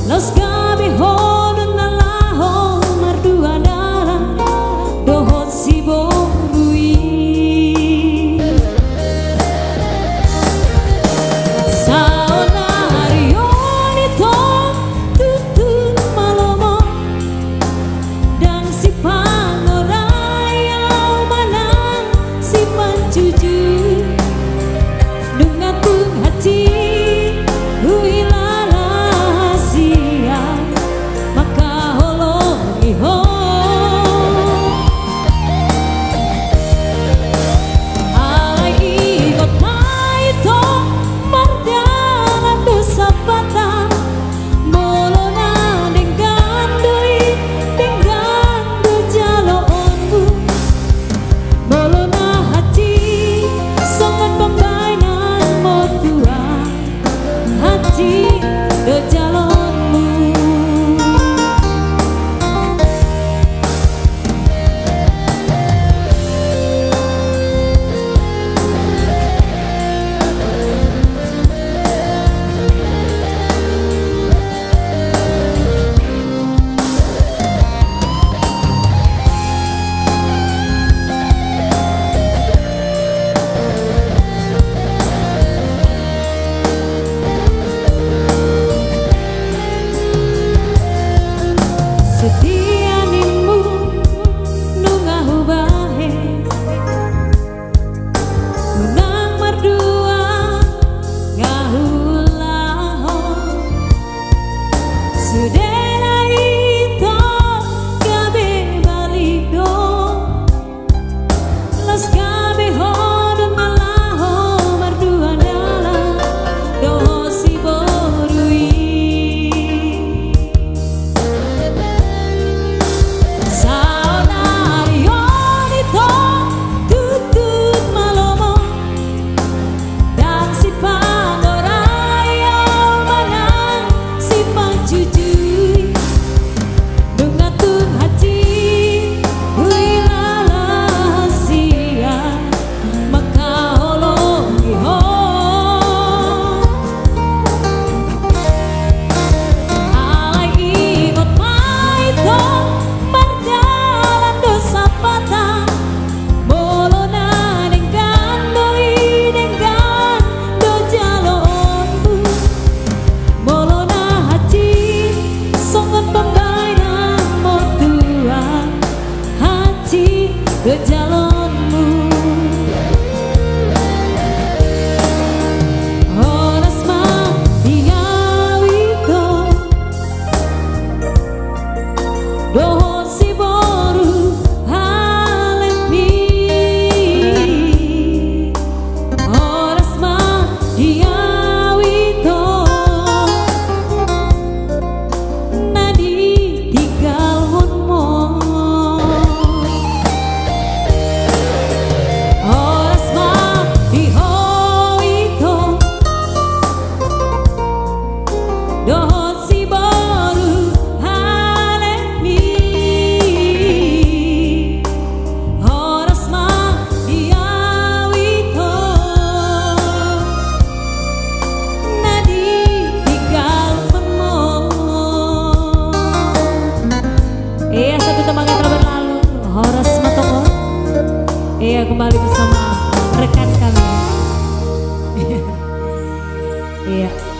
Los gabi hodon na laho mardua dara dohot si borui saonario nito tutun malomo dan si pangorayau manang si pancucu dungatung hati huila setianimu nungahu bahe unang mardua ngahulaho sudena ito gabe balik do las gabe hodon malaho mardua dala do si borui ke jalonmu horas madiawito dohot si boru halemi horas madiawito nadi tinggal hunmo dohot si boru halemi horas madiawito nadi tinggal menmo. Iya, satu teman yang telah berlalu Horas Matoko. Iya, kembali bersama rekan kami. Iya.